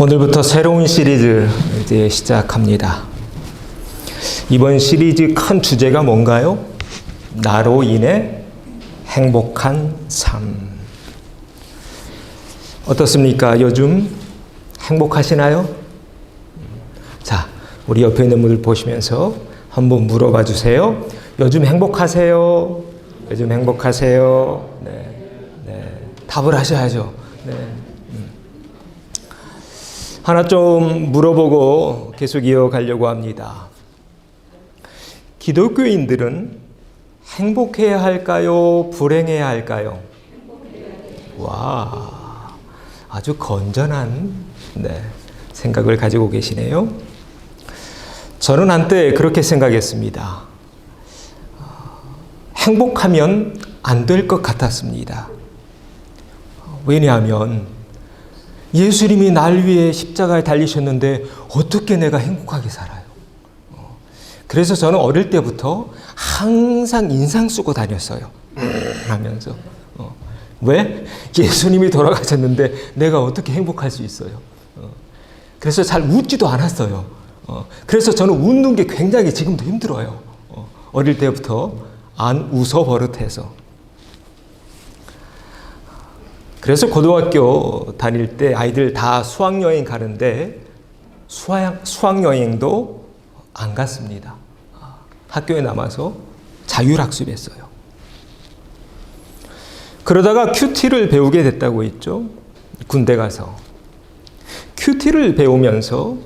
오늘부터 새로운 시리즈 이제 시작합니다. 이번 시리즈 큰 주제가 뭔가요? 나로 인해 행복한 삶. 어떻습니까? 요즘 행복하시나요? 자, 우리 옆에 있는 분들 보시면서 한번 물어봐 주세요. 요즘 행복하세요? 요즘 행복하세요? 네. 답을 하셔야죠. 네. 하나 좀 물어보고 계속 이어가려고 합니다. 기독교인들은 행복해야 할까요? 불행해야 할까요? 와, 아주 건전한 생각을 가지고 계시네요. 저는 한때 그렇게 생각했습니다. 행복하면 안 될 것 같았습니다. 왜냐하면 예수님이 날 위해 십자가에 달리셨는데 어떻게 내가 행복하게 살아요? 그래서 저는 어릴 때부터 항상 인상 쓰고 다녔어요. 하면서. 왜? 예수님이 돌아가셨는데 내가 어떻게 행복할 수 있어요? 그래서 잘 웃지도 않았어요. 그래서 저는 웃는 게 굉장히 지금도 힘들어요. 어릴 때부터 안 웃어 버릇해서. 그래서 고등학교 다닐 때 아이들 다 수학여행 가는데 수학여행도 안 갔습니다. 학교에 남아서 자율학습했어요. 그러다가 큐티를 배우게 됐다고 했죠. 군대 가서. 큐티를 배우면서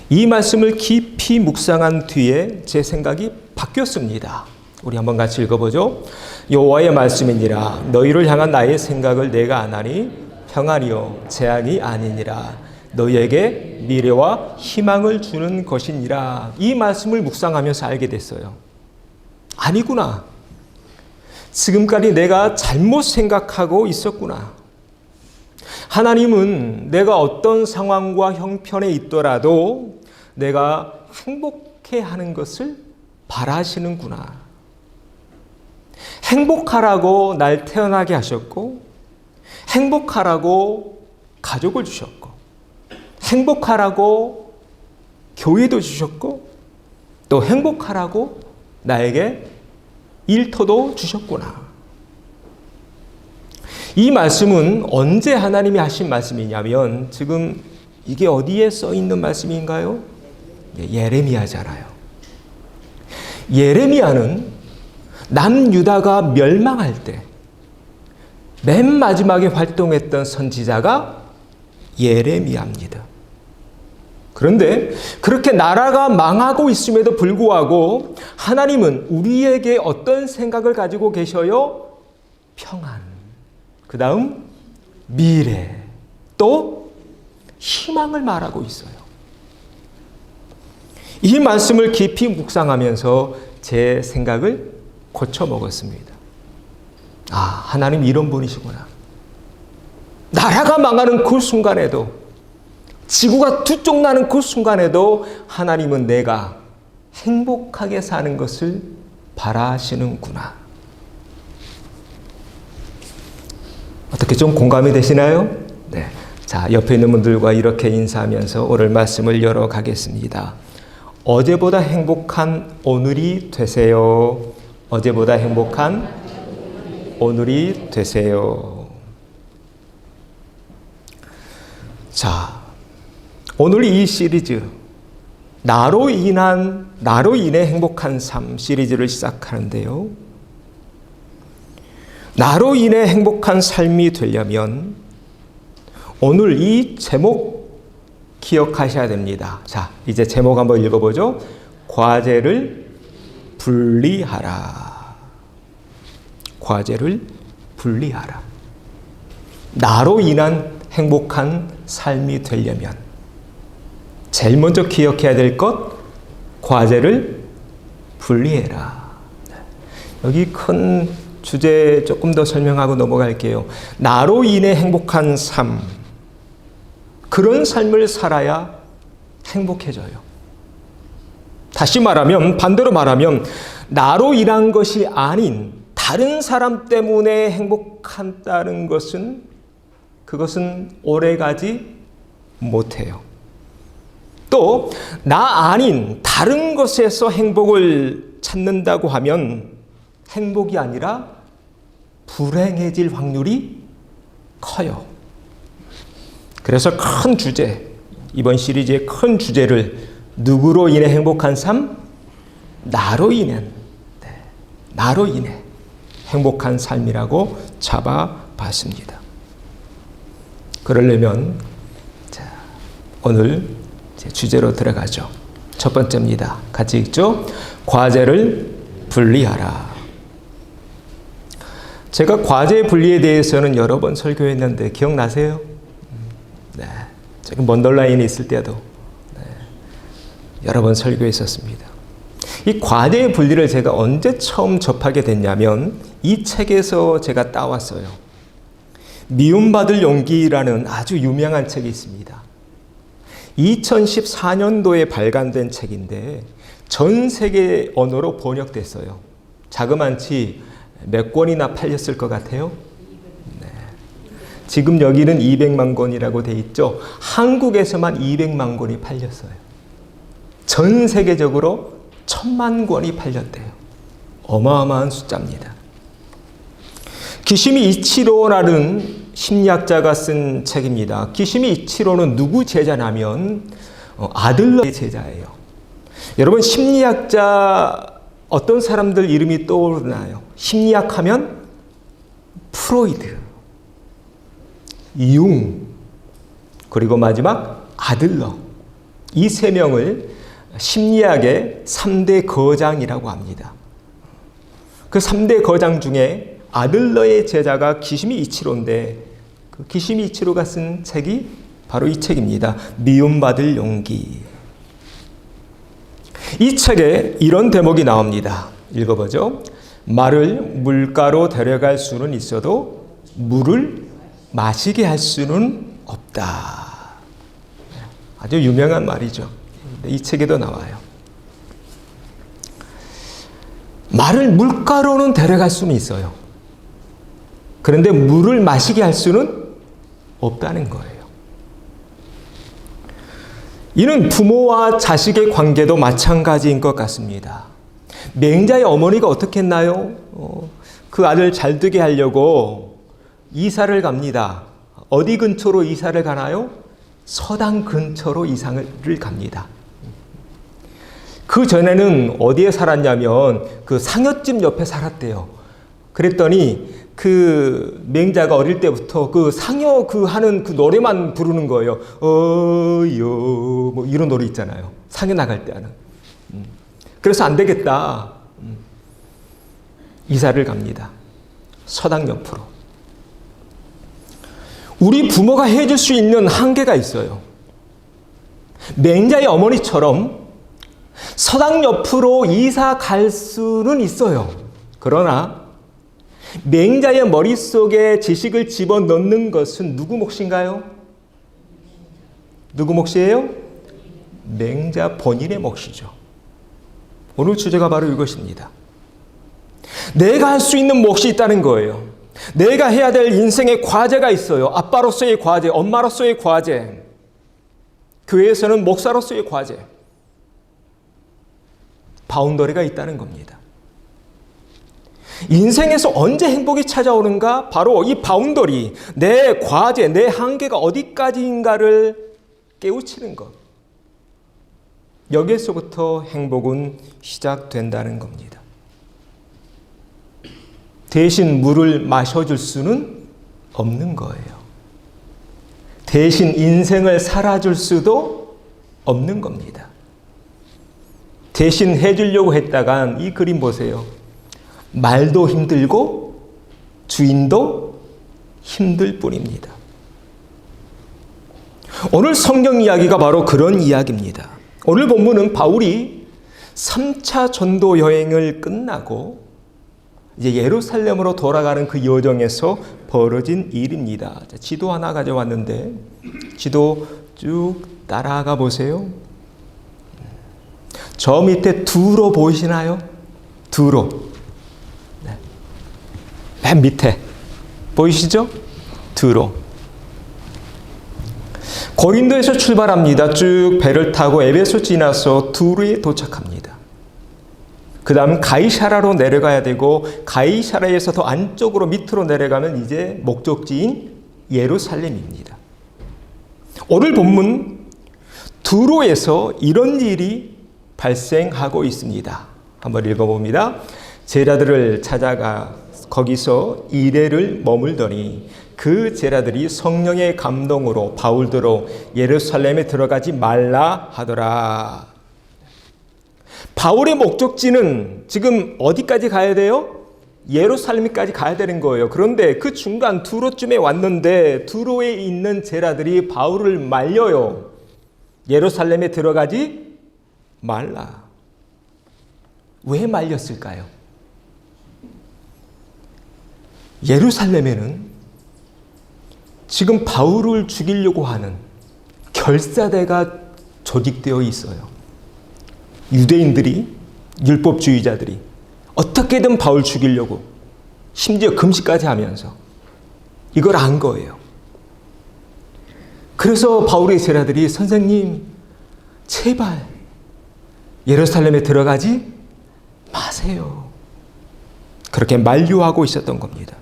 이 말씀을 깊이 묵상한 뒤에 제 생각이 바뀌었습니다. 우리 한번 같이 읽어보죠. 여호와의 말씀이니라. 너희를 향한 나의 생각을 내가 아나니 평안이요 재앙이 아니니라. 너희에게 미래와 희망을 주는 것이니라. 이 말씀을 묵상하면서 알게 됐어요. 아니구나. 지금까지 내가 잘못 생각하고 있었구나. 하나님은 내가 어떤 상황과 형편에 있더라도 내가 행복해하는 것을 바라시는구나. 행복하라고 날 태어나게 하셨고, 행복하라고 가족을 주셨고, 행복하라고 교회도 주셨고, 또 행복하라고 나에게 일터도 주셨구나. 이 말씀은 언제 하나님이 하신 말씀이냐면, 지금 이게 어디에 써 있는 말씀인가요? 예레미야잖아요. 예레미야는 남유다가 멸망할 때 맨 마지막에 활동했던 선지자가 예레미야입니다. 그런데 그렇게 나라가 망하고 있음에도 불구하고 하나님은 우리에게 어떤 생각을 가지고 계셔요? 평안, 그 다음 미래, 또 희망을 말하고 있어요. 이 말씀을 깊이 묵상하면서 제 생각을 고쳐 먹었습니다. 아, 하나님 이런 분이시구나. 나라가 망하는 그 순간에도, 지구가 두쪽나는 그 순간에도 하나님은 내가 행복하게 사는 것을 바라시는구나. 어떻게 좀 공감이 되시나요? 네. 자, 옆에 있는 분들과 이렇게 인사하면서 오늘 말씀을 열어가겠습니다. 어제보다 행복한 오늘이 되세요. 어제보다 행복한 오늘이 되세요. 자, 오늘 이 시리즈 나로 인해 행복한 삶 시리즈를 시작하는데요. 나로 인해 행복한 삶이 되려면 오늘 이 제목 기억하셔야 됩니다. 자, 이제 제목 한번 읽어보죠. 과제를 분리하라. 과제를 분리하라. 나로 인한 행복한 삶이 되려면 제일 먼저 기억해야 될 것, 과제를 분리해라. 여기 큰 주제 조금 더 설명하고 넘어갈게요. 나로 인해 행복한 삶, 그런 삶을 살아야 행복해져요. 다시 말하면, 반대로 말하면 나로 인한 것이 아닌 다른 사람 때문에 행복한다는 것은, 그것은 오래가지 못해요. 또 나 아닌 다른 것에서 행복을 찾는다고 하면 행복이 아니라 불행해질 확률이 커요. 그래서 큰 주제, 이번 시리즈의 큰 주제를 누구로 인해 행복한 삶? 나로 인해 행복한 삶이라고 잡아봤습니다. 그러려면 오늘 주제로 들어가죠. 첫 번째입니다. 같이 읽죠. 과제를 분리하라. 제가 과제 분리에 대해서는 여러 번 설교했는데 기억나세요? 네, 제가 먼더라인에 있을 때도 여러 번 설교했었습니다. 이 과제 분리를 제가 언제 처음 접하게 됐냐면 이 책에서 제가 따왔어요. 미움받을 용기라는 아주 유명한 책이 있습니다. 2014년도에 발간된 책인데 전 세계 언어로 번역됐어요. 자그만치 몇 권이나 팔렸을 것 같아요? 네. 지금 여기는 200만 권이라고 돼 있죠. 한국에서만 200만 권이 팔렸어요. 전 세계적으로 1000만 권이 팔렸대요. 어마어마한 숫자입니다. 기시미 이치로라는 심리학자가 쓴 책입니다. 기시미 이치로는 누구 제자냐면 아들러의 제자예요. 여러분 심리학자 어떤 사람들 이름이 떠오르나요? 심리학 하면 프로이드, 융, 그리고 마지막 아들러. 이 세 명을 심리학의 3대 거장이라고 합니다. 그 3대 거장 중에 아들러의 제자가 기시미 이치로인데 그 기시미 이치로가 쓴 책이 바로 이 책입니다. 미움받을 용기. 이 책에 이런 대목이 나옵니다. 읽어보죠. 말을 물가로 데려갈 수는 있어도 물을 마시게 할 수는 없다. 아주 유명한 말이죠. 이 책에도 나와요. 말을 물가로는 데려갈 수는 있어요. 그런데 물을 마시게 할 수는 없다는 거예요. 이는 부모와 자식의 관계도 마찬가지인 것 같습니다. 맹자의 어머니가 어떻게 했나요? 그 아들 잘 되게 하려고 이사를 갑니다. 어디 근처로 이사를 가나요? 서당 근처로 이사를 갑니다. 그 전에는 어디에 살았냐면 그 상여집 옆에 살았대요. 그랬더니 그 맹자가 어릴 때부터 그 상여 그 하는 그 노래만 부르는 거예요. 어여 뭐 이런 노래 있잖아요. 상여 나갈 때 하는. 그래서 안 되겠다. 이사를 갑니다. 서당 옆으로. 우리 부모가 해줄 수 있는 한계가 있어요. 맹자의 어머니처럼 서당 옆으로 이사 갈 수는 있어요. 그러나 맹자의 머릿속에 지식을 집어넣는 것은 누구 몫인가요? 누구 몫이에요? 맹자 본인의 몫이죠. 오늘 주제가 바로 이것입니다. 내가 할 수 있는 몫이 있다는 거예요. 내가 해야 될 인생의 과제가 있어요. 아빠로서의 과제, 엄마로서의 과제, 교회에서는 목사로서의 과제, 바운더리가 있다는 겁니다. 인생에서 언제 행복이 찾아오는가? 바로 이 바운더리, 내 과제, 내 한계가 어디까지인가를 깨우치는 것. 여기에서부터 행복은 시작된다는 겁니다. 대신 물을 마셔줄 수는 없는 거예요. 대신 인생을 살아줄 수도 없는 겁니다. 대신 해주려고 했다간 이 그림 보세요. 말도 힘들고 주인도 힘들 뿐입니다. 오늘 성경 이야기가 바로 그런 이야기입니다. 오늘 본문은 바울이 3차 전도 여행을 끝나고 이제 예루살렘으로 돌아가는 그 여정에서 벌어진 일입니다. 지도 하나 가져왔는데 지도 쭉 따라가 보세요. 저 밑에 두로 보이시나요? 두로. 네. 맨 밑에 보이시죠? 두로. 고린도에서 출발합니다. 쭉 배를 타고 에베소 지나서 두루에 도착합니다. 그 다음 가이사라로 내려가야 되고 가이사라에서 더 안쪽으로 밑으로 내려가면 이제 목적지인 예루살렘입니다. 오늘 본문 두로에서 이런 일이 발생하고 있습니다. 한번 읽어봅니다. 제자들을 찾아가 거기서 이레를 머물더니 그 제자들이 성령의 감동으로 바울더러 예루살렘에 들어가지 말라 하더라. 바울의 목적지는 지금 어디까지 가야 돼요? 예루살렘까지 가야 되는 거예요. 그런데 그 중간 두로쯤에 왔는데 두로에 있는 제자들이 바울을 말려요. 예루살렘에 들어가지 말라. 왜 말렸을까요? 예루살렘에는 지금 바울을 죽이려고 하는 결사대가 조직되어 있어요. 유대인들이, 율법주의자들이 어떻게든 바울 죽이려고 심지어 금식까지 하면서 이걸 안 거예요. 그래서 바울의 제자들이 선생님 제발 예루살렘에 들어가지 마세요. 그렇게 만류하고 있었던 겁니다.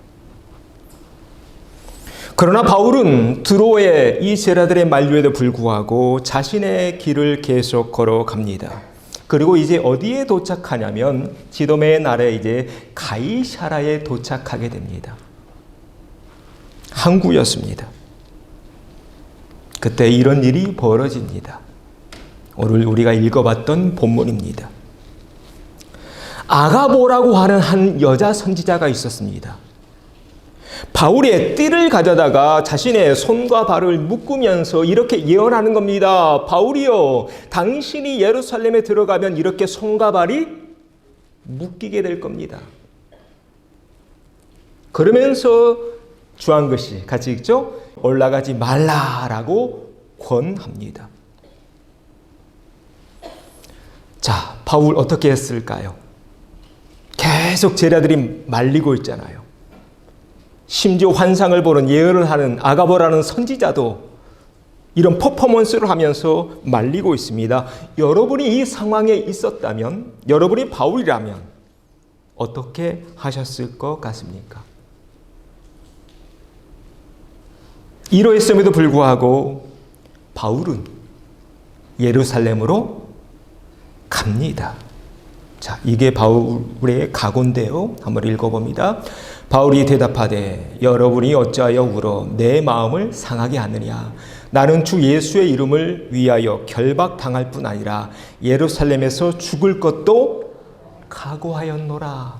그러나 바울은 드로의 이 제자들의 만류에도 불구하고 자신의 길을 계속 걸어갑니다. 그리고 이제 어디에 도착하냐면 지도메의 날에 이제 가이사라에 도착하게 됩니다. 항구였습니다. 그때 이런 일이 벌어집니다. 오늘 우리가 읽어봤던 본문입니다. 아가보라고 하는 한 여자 선지자가 있었습니다. 바울의 띠를 가져다가 자신의 손과 발을 묶으면서 이렇게 예언하는 겁니다. 바울이여, 당신이 예루살렘에 들어가면 이렇게 손과 발이 묶이게 될 겁니다. 그러면서 주한 글씨 같이 읽죠? 올라가지 말라라고 권합니다. 자, 바울 어떻게 했을까요? 계속 제자들이 말리고 있잖아요. 심지어 환상을 보는 예언을 하는 아가보라는 선지자도 이런 퍼포먼스를 하면서 말리고 있습니다. 여러분이 이 상황에 있었다면, 여러분이 바울이라면 어떻게 하셨을 것 같습니까? 이러했음에도 불구하고 바울은 예루살렘으로 갑니다. 자, 이게 바울의 각오인데요. 한번 읽어봅니다. 바울이 대답하되 여러분이 어찌하여 울어 내 마음을 상하게 하느냐. 나는 주 예수의 이름을 위하여 결박당할 뿐 아니라 예루살렘에서 죽을 것도 각오하였노라.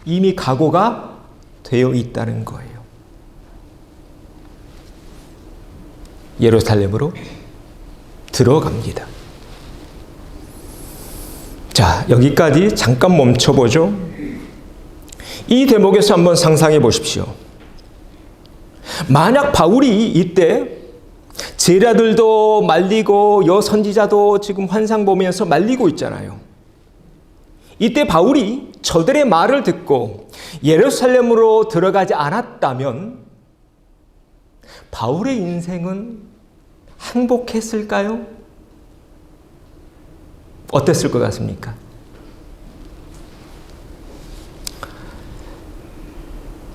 이미 각오가 되어 있다는 거예요. 예루살렘으로 들어갑니다. 자, 여기까지 잠깐 멈춰보죠. 이 대목에서 한번 상상해 보십시오. 만약 바울이 이때 제자들도 말리고 여선지자도 지금 환상 보면서 말리고 있잖아요. 이때 바울이 저들의 말을 듣고 예루살렘으로 들어가지 않았다면 바울의 인생은 행복했을까요? 어땠을 것 같습니까?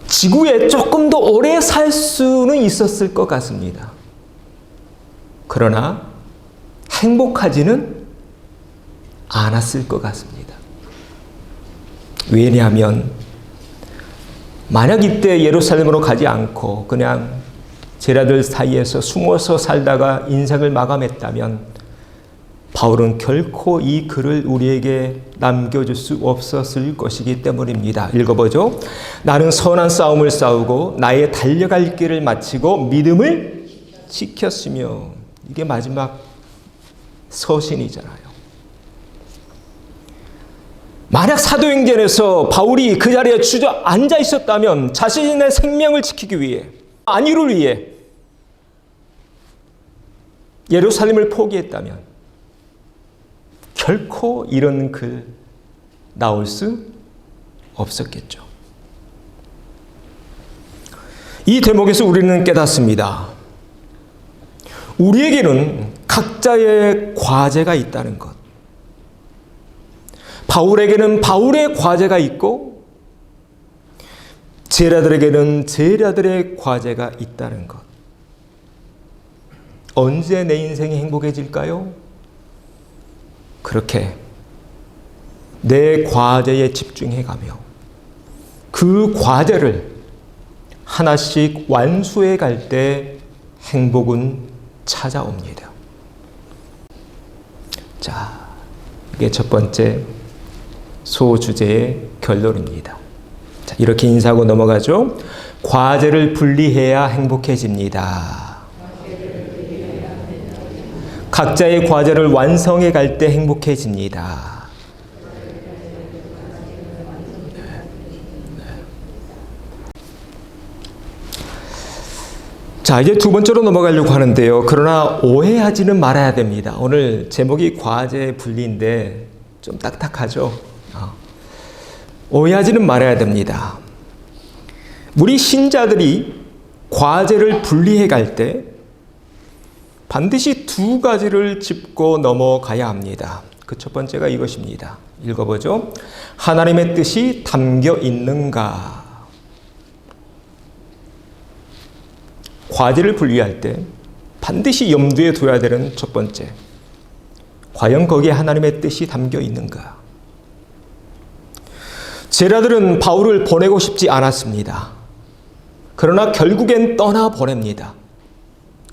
지구에 조금 더 오래 살 수는 있었을 것 같습니다. 그러나 행복하지는 않았을 것 같습니다. 왜냐하면 만약 이때 예루살렘으로 가지 않고 그냥 제자들 사이에서 숨어서 살다가 인생을 마감했다면 바울은 결코 이 글을 우리에게 남겨줄 수 없었을 것이기 때문입니다. 읽어보죠. 나는 선한 싸움을 싸우고 나의 달려갈 길을 마치고 믿음을 지켰으며, 이게 마지막 서신이잖아요. 만약 사도행전에서 바울이 그 자리에 주저앉아 있었다면 자신의 생명을 지키기 위해, 안위를 위해 예루살렘을 포기했다면 결코 이런 글 나올 수 없었겠죠. 이 대목에서 우리는 깨닫습니다. 우리에게는 각자의 과제가 있다는 것. 바울에게는 바울의 과제가 있고 제자들에게는 제자들의 과제가 있다는 것. 언제 내 인생이 행복해질까요? 그렇게 내 과제에 집중해가며 그 과제를 하나씩 완수해 갈 때 행복은 찾아옵니다. 자, 이게 첫 번째 소주제의 결론입니다. 자, 이렇게 인사하고 넘어가죠. 과제를 분리해야 행복해집니다. 각자의 과제를 완성해 갈 때 행복해집니다. 자, 이제 두 번째로 넘어가려고 하는데요. 그러나 오해하지는 말아야 됩니다. 오늘 제목이 과제 분리인데 좀 딱딱하죠? 오해하지는 말아야 됩니다. 우리 신자들이 과제를 분리해 갈 때 반드시 두 가지를 짚고 넘어가야 합니다. 그 첫 번째가 이것입니다. 읽어보죠. 하나님의 뜻이 담겨 있는가? 과제를 분리할 때 반드시 염두에 둬야 되는 첫 번째. 과연 거기에 하나님의 뜻이 담겨 있는가? 제자들은 바울을 보내고 싶지 않았습니다. 그러나 결국엔 떠나보냅니다.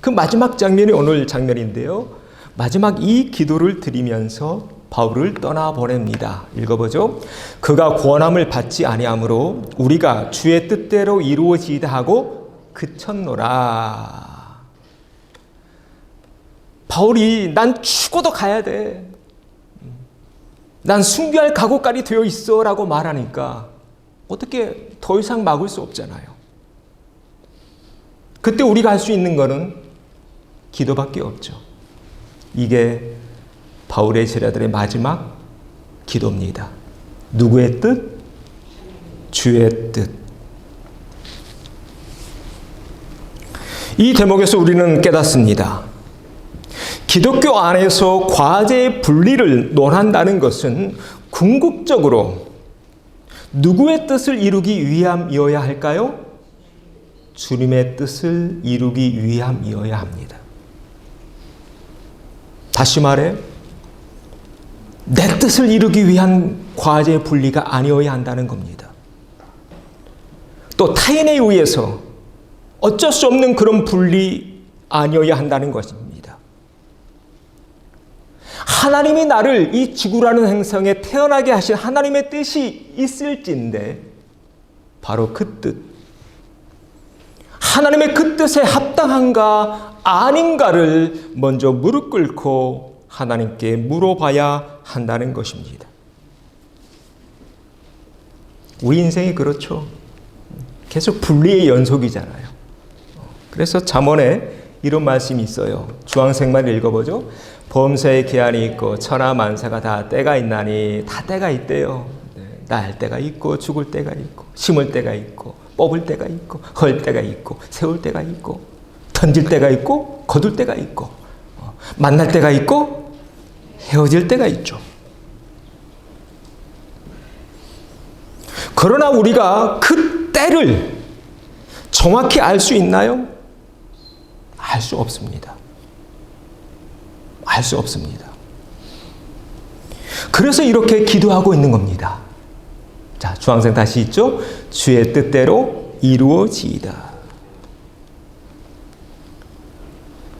그 마지막 장면이 오늘 장면인데요. 마지막 이 기도를 드리면서 바울을 떠나보냅니다. 읽어보죠. 그가 구원함을 받지 아니하므로 우리가 주의 뜻대로 이루어지이다 하고 그쳤노라. 바울이 난 죽어도 가야 돼. 난 순교할 각오까지 되어 있어 라고 말하니까 어떻게 더 이상 막을 수 없잖아요. 그때 우리가 할 수 있는 거는 기도밖에 없죠. 이게 바울의 제자들의 마지막 기도입니다. 누구의 뜻? 주의 뜻. 이 대목에서 우리는 깨닫습니다. 기독교 안에서 과제의 분리를 논한다는 것은 궁극적으로 누구의 뜻을 이루기 위함이어야 할까요? 주님의 뜻을 이루기 위함이어야 합니다. 다시 말해, 내 뜻을 이루기 위한 과제의 분리가 아니어야 한다는 겁니다. 또 타인에 의해서 어쩔 수 없는 그런 분리 아니어야 한다는 것입니다. 하나님이 나를 이 지구라는 행성에 태어나게 하신 하나님의 뜻이 있을진데 바로 그 뜻, 하나님의 그 뜻에 합당한가 아닌가를 먼저 무릎 꿇고 하나님께 물어봐야 한다는 것입니다. 우리 인생이 그렇죠. 계속 분리의 연속이잖아요. 그래서 잠언에 이런 말씀이 있어요. 주황색만 읽어보죠. 범사에 기한이 있고 천하 만사가 다 때가 있나니 다 때가 있대요. 날 때가 있고 죽을 때가 있고 심을 때가 있고 뽑을 때가 있고 헐 때가 있고 세울 때가 있고 던질 때가 있고 거둘 때가 있고 만날 때가 있고 헤어질 때가 있죠. 그러나 우리가 그 때를 정확히 알 수 있나요? 알 수 없습니다. 알 수 없습니다. 그래서 이렇게 기도하고 있는 겁니다. 자, 주황색 다시 있죠? 주의 뜻대로 이루어지이다.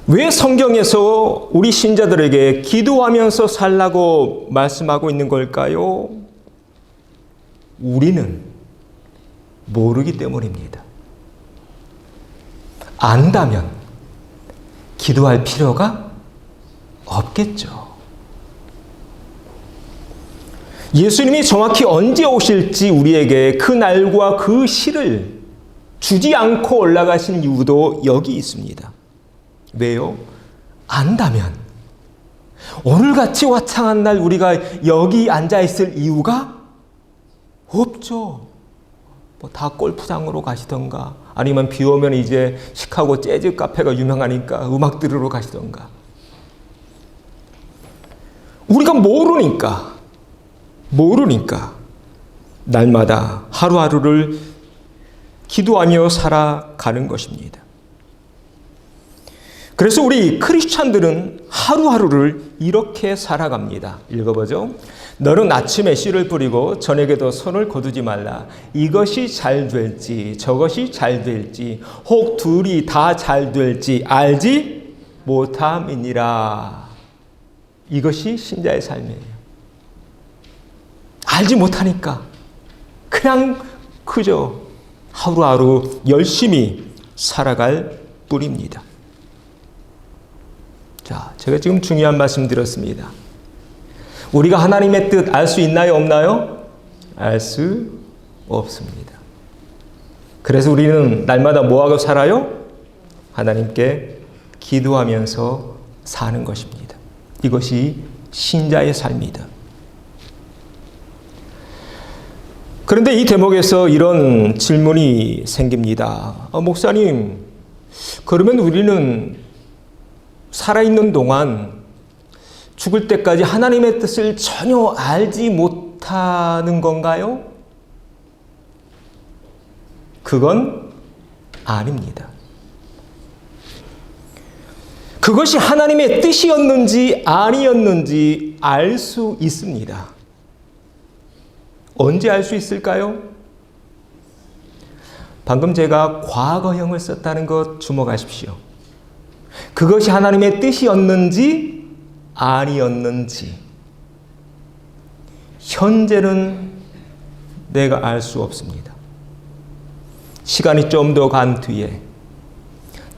왜 성경에서 우리 신자들에게 기도하면서 살라고 말씀하고 있는 걸까요? 우리는 모르기 때문입니다. 안다면 기도할 필요가 없겠죠. 예수님이 정확히 언제 오실지 우리에게 그 날과 그 시를 주지 않고 올라가신 이유도 여기 있습니다. 왜요? 안다면 오늘같이 화창한 날 우리가 여기 앉아있을 이유가 없죠. 뭐 다 골프장으로 가시던가 아니면 비 오면 이제 시카고 재즈 카페가 유명하니까 음악 들으러 가시던가. 우리가 모르니까 날마다 하루하루를 기도하며 살아가는 것입니다. 그래서 우리 크리스찬들은 하루하루를 이렇게 살아갑니다. 읽어보죠. 너는 아침에 씨를 뿌리고 저녁에도 손을 거두지 말라. 이것이 잘 될지 저것이 잘 될지 혹 둘이 다 잘 될지 알지 못함이니라. 이것이 신자의 삶이에요. 알지 못하니까 그냥 그저 하루하루 열심히 살아갈 뿐입니다. 자, 제가 지금 중요한 말씀 드렸습니다. 우리가 하나님의 뜻 알 수 있나요? 없나요? 알 수 없습니다. 그래서 우리는 날마다 뭐하고 살아요? 하나님께 기도하면서 사는 것입니다. 이것이 신자의 삶이다. 그런데 이 대목에서 이런 질문이 생깁니다. 목사님, 그러면 우리는 살아있는 동안 죽을 때까지 하나님의 뜻을 전혀 알지 못하는 건가요? 그건 아닙니다. 그것이 하나님의 뜻이었는지 아니었는지 알 수 있습니다. 언제 알 수 있을까요? 방금 제가 과거형을 썼다는 것 주목하십시오. 그것이 하나님의 뜻이었는지 아니었는지 현재는 내가 알 수 없습니다. 시간이 좀 더 간 뒤에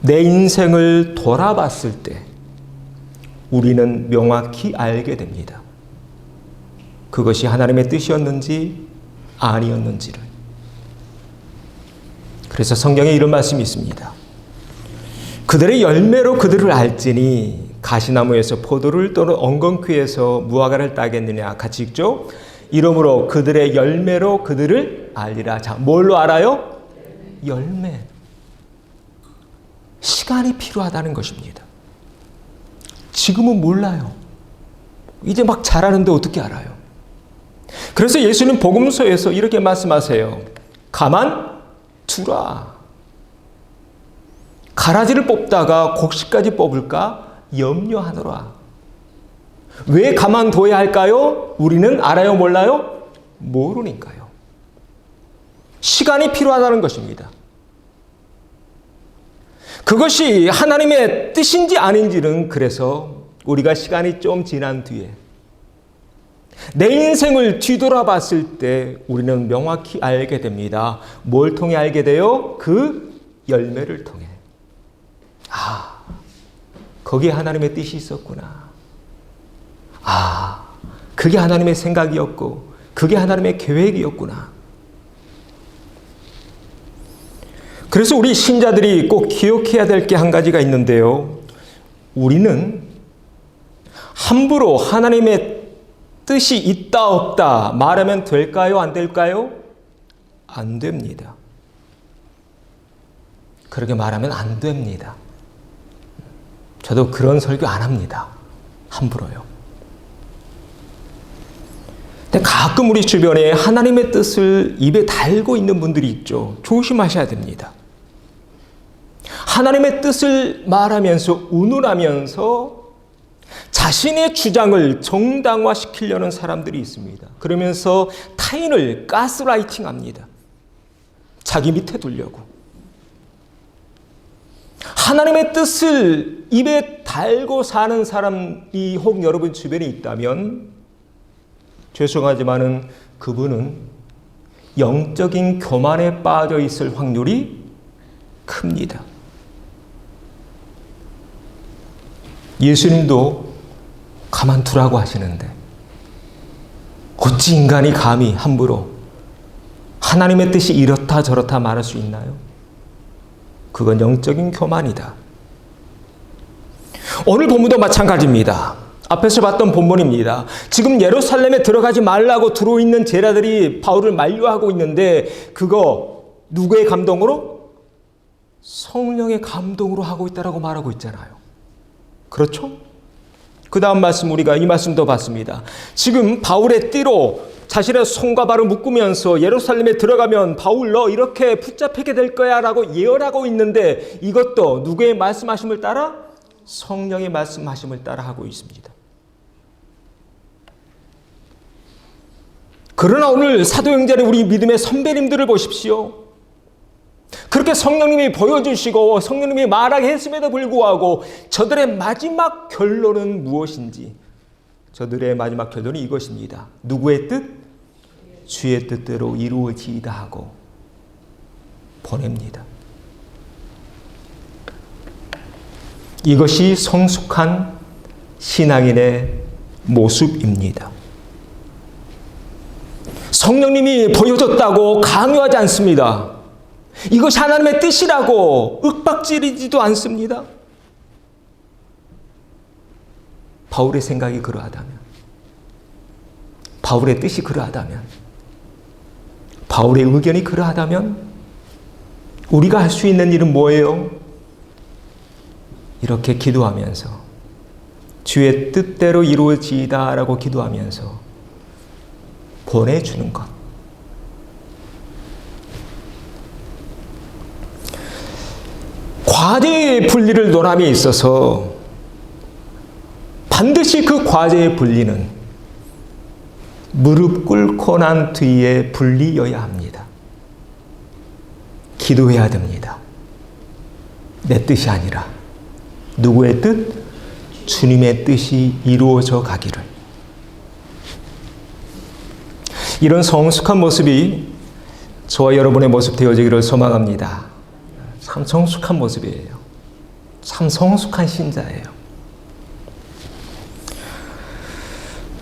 내 인생을 돌아봤을 때 우리는 명확히 알게 됩니다. 그것이 하나님의 뜻이었는지 아니었는지를. 그래서 성경에 이런 말씀이 있습니다. 그들의 열매로 그들을 알지니 가시나무에서 포도를 또는 엉겅퀴에서 무화과를 따겠느냐. 같이 읽죠. 이러므로 그들의 열매로 그들을 알리라. 자, 뭘로 알아요? 열매. 시간이 필요하다는 것입니다. 지금은 몰라요. 이제 막 자라는데 어떻게 알아요? 그래서 예수님 복음서에서 이렇게 말씀하세요. 가만 두라. 가라지를 뽑다가 곡식까지 뽑을까 염려하노라. 왜 가만둬야 할까요? 우리는 알아요, 몰라요? 모르니까요. 시간이 필요하다는 것입니다. 그것이 하나님의 뜻인지 아닌지는 그래서 우리가 시간이 좀 지난 뒤에 내 인생을 뒤돌아봤을 때 우리는 명확히 알게 됩니다. 뭘 통해 알게 돼요? 그 열매를 통해. 아, 거기에 하나님의 뜻이 있었구나. 아, 그게 하나님의 생각이었고 그게 하나님의 계획이었구나. 그래서 우리 신자들이 꼭 기억해야 될 게 한 가지가 있는데요. 우리는 함부로 하나님의 뜻이 있다 없다 말하면 될까요? 안 될까요? 안 됩니다. 그렇게 말하면 안 됩니다. 저도 그런 설교 안 합니다. 함부로요. 근데 가끔 우리 주변에 하나님의 뜻을 입에 달고 있는 분들이 있죠. 조심하셔야 됩니다. 하나님의 뜻을 말하면서 운운하면서 자신의 주장을 정당화시키려는 사람들이 있습니다. 그러면서 타인을 가스라이팅합니다. 자기 밑에 두려고. 하나님의 뜻을 입에 달고 사는 사람이 혹 여러분 주변에 있다면 죄송하지만은 그분은 영적인 교만에 빠져 있을 확률이 큽니다. 예수님도 가만두라고 하시는데 어찌 인간이 감히 함부로 하나님의 뜻이 이렇다 저렇다 말할 수 있나요? 그건 영적인 교만이다. 오늘 본문도 마찬가지입니다. 앞에서 봤던 본문입니다. 지금 예루살렘에 들어가지 말라고 들어있는 제자들이 바울을 만류하고 있는데 그거 누구의 감동으로? 성령의 감동으로 하고 있다라고 말하고 있잖아요. 그렇죠? 그 다음 말씀 우리가 이 말씀도 봤습니다. 지금 바울의 띠로 자신의 손과 발을 묶으면서 예루살렘에 들어가면 바울 너 이렇게 붙잡히게 될 거야 라고 예언하고 있는데 이것도 누구의 말씀하심을 따라? 성령의 말씀하심을 따라 하고 있습니다. 그러나 오늘 사도행전의 우리 믿음의 선배님들을 보십시오. 그렇게 성령님이 보여주시고 성령님이 말하게 했음에도 불구하고 저들의 마지막 결론은 무엇인지, 저들의 마지막 결론은 이것입니다. 누구의 뜻? 주의 뜻대로 이루어지이다 하고 보냅니다. 이것이 성숙한 신앙인의 모습입니다. 성령님이 보여줬다고 강요하지 않습니다. 이것이 하나님의 뜻이라고 윽박지르지도 않습니다. 바울의 생각이 그러하다면, 바울의 뜻이 그러하다면, 바울의 의견이 그러하다면 우리가 할 수 있는 일은 뭐예요? 이렇게 기도하면서 주의 뜻대로 이루어지이다 라고 기도하면서 보내주는 것. 과제의 분리를 논함에 있어서 반드시 그 과제의 분리는 무릎 꿇고 난 뒤에 분리여야 합니다. 기도해야 됩니다. 내 뜻이 아니라 누구의 뜻? 주님의 뜻이 이루어져 가기를. 이런 성숙한 모습이 저와 여러분의 모습 되어지기를 소망합니다. 참 성숙한 모습이에요. 참 성숙한 신자예요.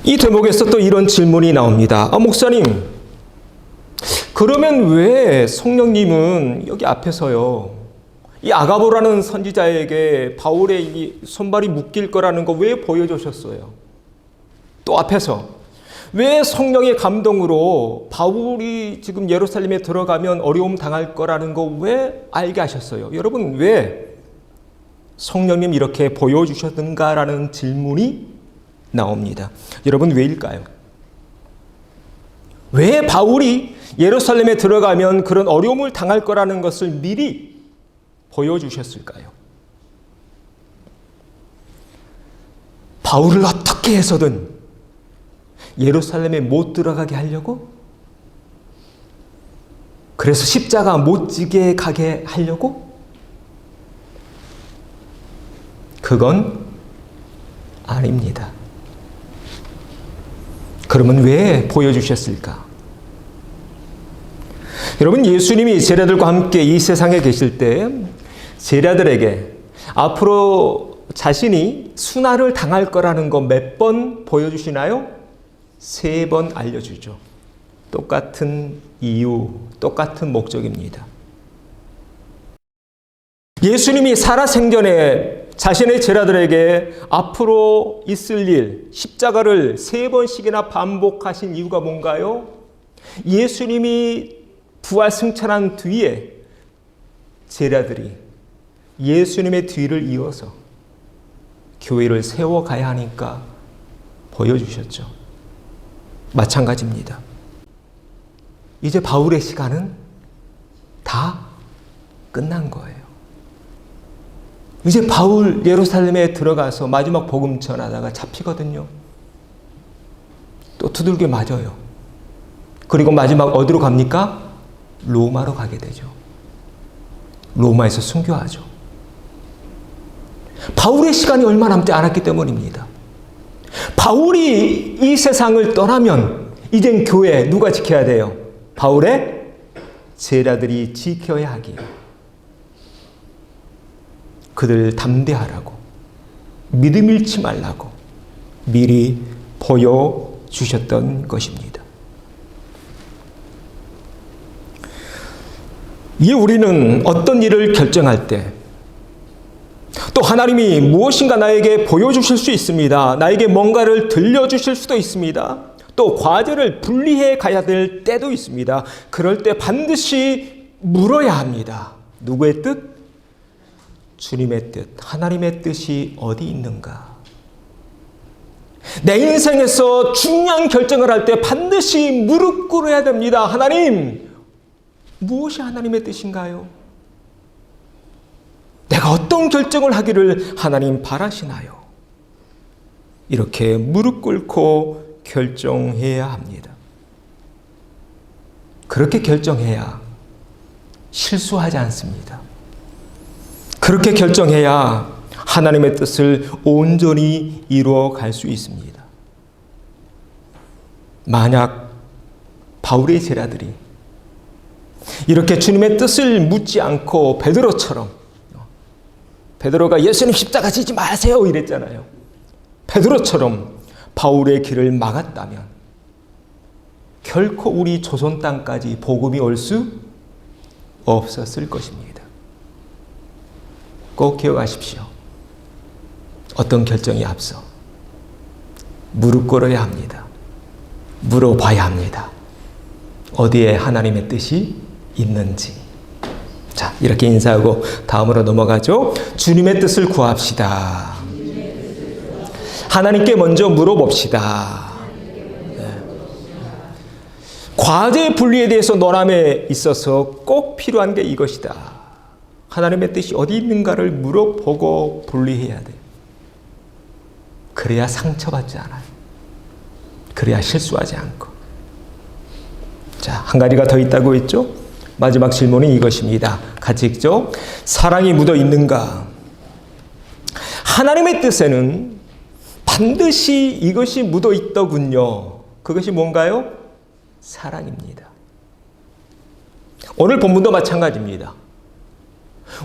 이 대목에서 또 이런 질문이 나옵니다. 목사님, 그러면 왜 성령님은 여기 앞에서요, 이 아가보라는 선지자에게 바울의 이 손발이 묶일 거라는 거 왜 보여주셨어요? 또 앞에서 왜 성령의 감동으로 바울이 지금 예루살렘에 들어가면 어려움 당할 거라는 거 왜 알게 하셨어요? 여러분, 왜 성령님 이렇게 보여주셨는가라는 질문이 나옵니다. 여러분, 왜일까요? 왜 바울이 예루살렘에 들어가면 그런 어려움을 당할 거라는 것을 미리 보여주셨을까요? 바울을 어떻게 해서든 예루살렘에 못 들어가게 하려고? 그래서 십자가 못 지게 가게 하려고? 그건 아닙니다. 그러면 왜 보여주셨을까? 여러분, 예수님이 제자들과 함께 이 세상에 계실 때 제자들에게 앞으로 자신이 순환을 당할 거라는 거 몇 번 보여주시나요? 3번 알려주죠. 똑같은 이유, 똑같은 목적입니다. 예수님이 살아생전에 자신의 제자들에게 앞으로 있을 일, 십자가를 3번씩이나 반복하신 이유가 뭔가요? 예수님이 부활 승천한 뒤에 제자들이 예수님의 뒤를 이어서 교회를 세워가야 하니까 보여주셨죠. 마찬가지입니다. 이제 바울의 시간은 다 끝난 거예요. 이제 바울 예루살렘에 들어가서 마지막 복음 전하다가 잡히거든요. 또 두들겨 맞아요. 그리고 마지막 어디로 갑니까? 로마로 가게 되죠. 로마에서 순교하죠. 바울의 시간이 얼마 남지 않았기 때문입니다. 바울이 이 세상을 떠나면 이젠 교회 누가 지켜야 돼요? 바울의 제자들이 지켜야 하기에 그들 담대하라고, 믿음 잃지 말라고 미리 보여주셨던 것입니다. 이 우리는 어떤 일을 결정할 때 또 하나님이 무엇인가 나에게 보여주실 수 있습니다. 나에게 뭔가를 들려주실 수도 있습니다. 또 과제를 분리해 가야 될 때도 있습니다. 그럴 때 반드시 물어야 합니다. 누구의 뜻? 주님의 뜻, 하나님의 뜻이 어디 있는가? 내 인생에서 중요한 결정을 할 때 반드시 무릎 꿇어야 됩니다. 하나님, 무엇이 하나님의 뜻인가요? 내가 어떤 결정을 하기를 하나님 바라시나요? 이렇게 무릎 꿇고 결정해야 합니다. 그렇게 결정해야 실수하지 않습니다. 그렇게 결정해야 하나님의 뜻을 온전히 이루어 갈 수 있습니다. 만약 바울의 제자들이 이렇게 주님의 뜻을 묻지 않고 베드로처럼, 베드로가 예수님 십자가 지지 마세요 이랬잖아요. 베드로처럼 바울의 길을 막았다면 결코 우리 조선 땅까지 복음이 올 수 없었을 것입니다. 꼭 기억하십시오. 어떤 결정이 앞서 무릎 꿇어야 합니다. 물어봐야 합니다. 어디에 하나님의 뜻이 있는지. 자, 이렇게 인사하고 다음으로 넘어가죠. 주님의 뜻을 구합시다. 하나님께 먼저 물어봅시다. 네. 과제 분리에 대해서 논함에 있어서 꼭 필요한 게 이것이다. 하나님의 뜻이 어디 있는가를 물어보고 분리해야 돼요. 그래야 상처받지 않아요. 그래야 실수하지 않고. 자, 한 가지가 더 있다고 했죠? 마지막 질문은 이것입니다. 같이 읽죠. 사랑이 묻어 있는가? 하나님의 뜻에는 반드시 이것이 묻어 있더군요. 그것이 뭔가요? 사랑입니다. 오늘 본문도 마찬가지입니다.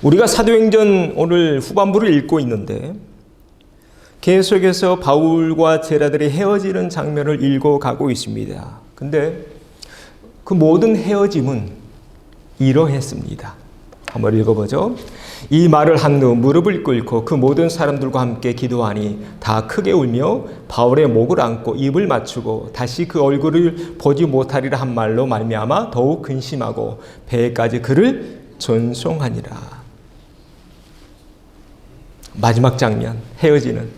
우리가 사도행전 오늘 후반부를 읽고 있는데 계속해서 바울과 제자들이 헤어지는 장면을 읽어가고 있습니다. 근데 그 모든 헤어짐은 이러했습니다. 한번 읽어보죠. 이 말을 한 후 무릎을 꿇고 그 모든 사람들과 함께 기도하니 다 크게 울며 바울의 목을 안고 입을 맞추고 다시 그 얼굴을 보지 못하리라 한 말로 말미암아 더욱 근심하고 배에까지 그를 전송하니라. 마지막 장면, 헤어지는.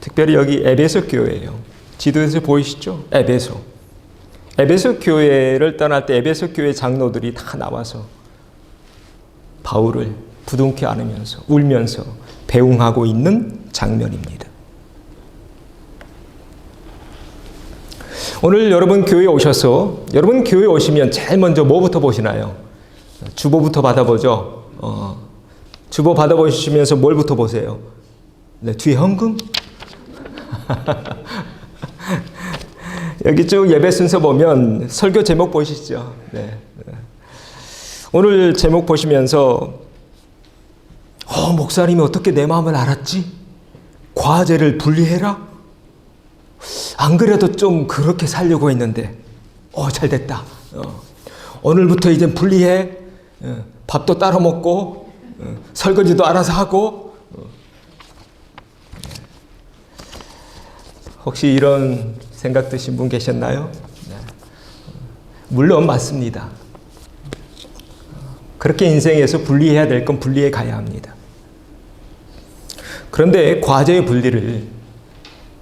특별히 여기 에베소 교회예요. 지도에서 보이시죠? 에베소 교회를 떠날 때 에베소 교회 장로들이 다 나와서 바울을 부둥켜 안으면서 울면서 배웅하고 있는 장면입니다. 오늘 여러분 교회에 오셔서 여러분 교회에 오시면 제일 먼저 뭐부터 보시나요? 주보부터 받아보죠. 주보 받아보시면서 뭘부터 보세요? 네, 뒤에 헌금? 여기 쭉 예배 순서 보면 설교 제목 보시죠. 네. 오늘 제목 보시면서 목사님이 어떻게 내 마음을 알았지? 과제를 분리해라? 안 그래도 좀 그렇게 살려고 했는데 잘 됐다. 오늘부터 이제 분리해. 밥도 따로 먹고 설거지도 알아서 하고. 혹시 이런 생각 드신 분 계셨나요? 물론 맞습니다. 그렇게 인생에서 분리해야 될 건 분리해 가야 합니다. 그런데 과제의 분리를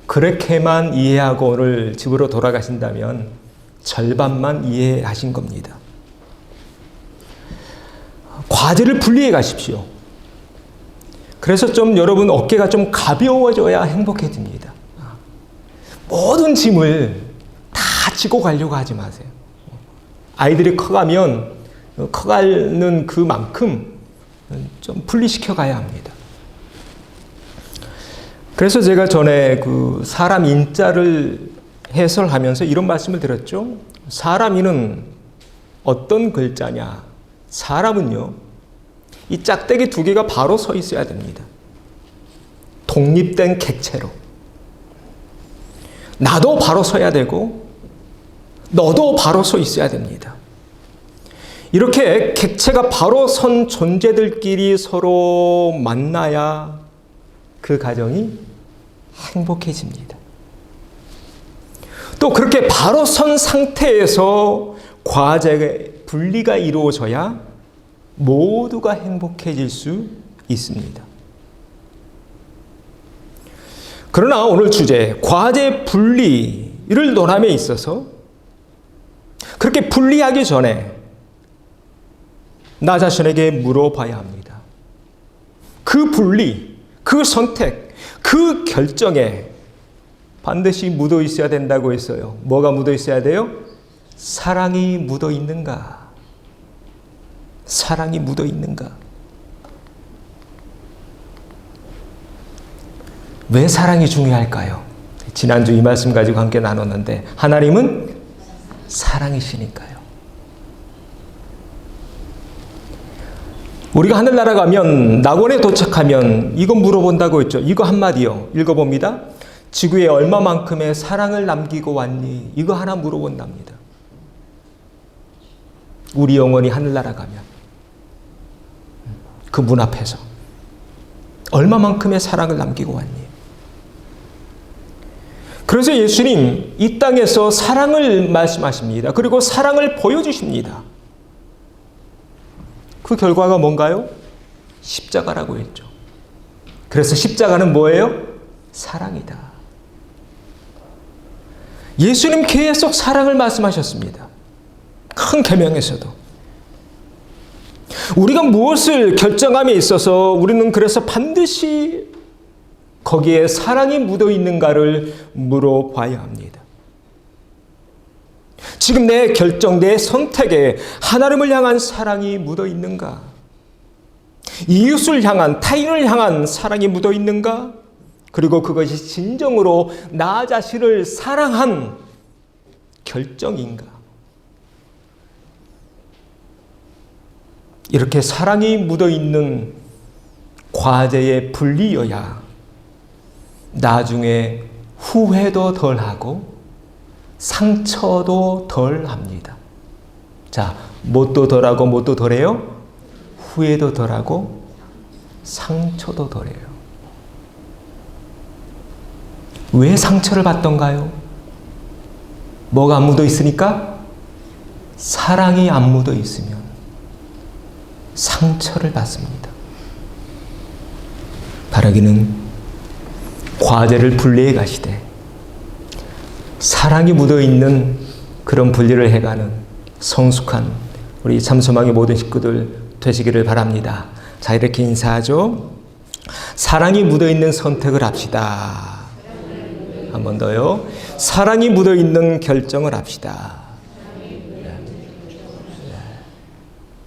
그렇게만 이해하고 오늘 집으로 돌아가신다면 절반만 이해하신 겁니다. 과제를 분리해 가십시오. 그래서 좀 여러분 어깨가 좀 가벼워져야 행복해집니다. 모든 짐을 다 지고 가려고 하지 마세요. 아이들이 커가면 커가는 그만큼 좀 분리시켜 가야 합니다. 그래서 제가 전에 그 사람 인자를 해설하면서 이런 말씀을 드렸죠. 사람이는 어떤 글자냐? 사람은요, 이 짝대기 두 개가 바로 서 있어야 됩니다. 독립된 객체로. 나도 바로 서야 되고 너도 바로 서 있어야 됩니다. 이렇게 객체가 바로 선 존재들끼리 서로 만나야 그 가정이 행복해집니다. 또 그렇게 바로 선 상태에서 과제의 분리가 이루어져야 모두가 행복해질 수 있습니다. 그러나 오늘 주제, 과제 분리를 논함에 있어서 그렇게 분리하기 전에 나 자신에게 물어봐야 합니다. 그 분리, 그 선택, 그 결정에 반드시 묻어 있어야 된다고 했어요. 뭐가 묻어 있어야 돼요? 사랑이 묻어 있는가? 사랑이 묻어 있는가? 왜 사랑이 중요할까요? 지난주 이 말씀 가지고 함께 나눴는데 하나님은 사랑이시니까요. 우리가 하늘나라 가면 낙원에 도착하면 이거 물어본다고 했죠. 이거 한마디요. 읽어봅니다. 지구에 얼마만큼의 사랑을 남기고 왔니? 이거 하나 물어본답니다. 우리 영혼이 하늘나라 가면 그 문 앞에서 얼마만큼의 사랑을 남기고 왔니? 그래서 예수님 이 땅에서 사랑을 말씀하십니다. 그리고 사랑을 보여주십니다. 그 결과가 뭔가요? 십자가라고 했죠. 그래서 십자가는 뭐예요? 사랑이다. 예수님 계속 사랑을 말씀하셨습니다. 큰 계명에서도. 우리가 무엇을 결정함에 있어서 우리는 그래서 반드시 거기에 사랑이 묻어 있는가를 물어봐야 합니다. 지금 내 결정, 내 선택에 하나님을 향한 사랑이 묻어 있는가? 이웃을 향한, 타인을 향한 사랑이 묻어 있는가? 그리고 그것이 진정으로 나 자신을 사랑한 결정인가? 이렇게 사랑이 묻어 있는 과제에 분리여야 나중에 후회도 덜하고 상처도 덜합니다. 자, 뭣도 덜하고 뭣도 덜해요? 후회도 덜하고 상처도 덜해요. 왜 상처를 받던가요? 뭐가 안 묻어 있으니까? 사랑이 안 묻어 있으면 상처를 받습니다. 바라기는 과제를 분리해 가시되 사랑이 묻어있는 그런 분리를 해가는 성숙한 우리 참소망의 모든 식구들 되시기를 바랍니다. 자, 이렇게 인사하죠. 사랑이 묻어있는 선택을 합시다. 한 번 더요. 사랑이 묻어있는 결정을 합시다.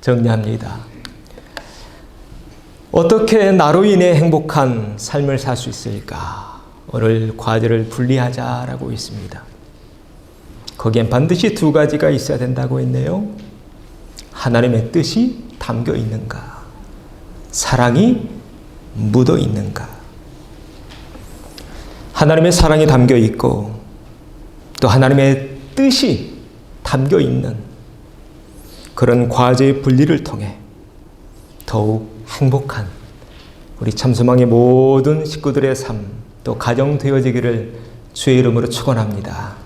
정리합니다. 어떻게 나로 인해 행복한 삶을 살 수 있을까? 오늘 과제를 분리하자라고 있습니다. 거기엔 반드시 두 가지가 있어야 된다고 했네요. 하나님의 뜻이 담겨 있는가? 사랑이 묻어 있는가? 하나님의 사랑이 담겨 있고 또 하나님의 뜻이 담겨 있는 그런 과제의 분리를 통해 더욱 행복한 우리 참소망의 모든 식구들의 삶 또 가정 되어지기를 주의 이름으로 축원합니다.